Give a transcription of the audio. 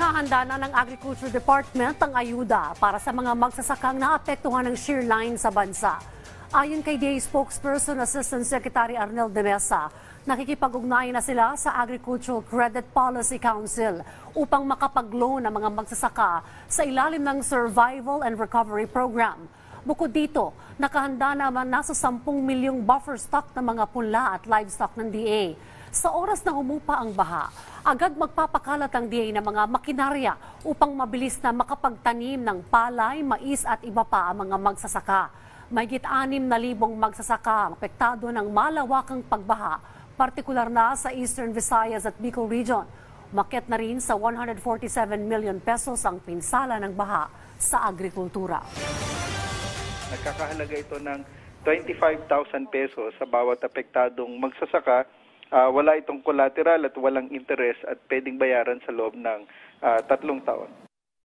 Inihahanda na ng Agriculture Department ang ayuda para sa mga magsasakang naapektuhan ng shear line sa bansa. Ayon kay DA spokesperson Assistant Secretary Arnel de Mesa, nakikipag-ugnayan na sila sa Agricultural Credit Policy Council upang makapag-loan ang mga magsasaka sa ilalim ng Survival and Recovery Program. Bukod dito, nakahanda naman nasa 10 milyong buffer stock ng mga punla at livestock ng DA. Sa oras na humupa ang baha, agad magpapakalat ang DA ng mga makinarya upang mabilis na makapagtanim ng palay, mais at iba pa ang mga magsasaka. Mahigit 6,000 magsasaka ang apektado ng malawakang pagbaha, partikular na sa Eastern Visayas at Bicol Region. Umakyat na rin sa 147 million pesos ang pinsala ng baha sa agrikultura. Nagkakahalaga ito ng 25,000 pesos sa bawat apektadong magsasaka. Wala itong collateral at walang interest at pwedeng bayaran sa loob ng 3 taon.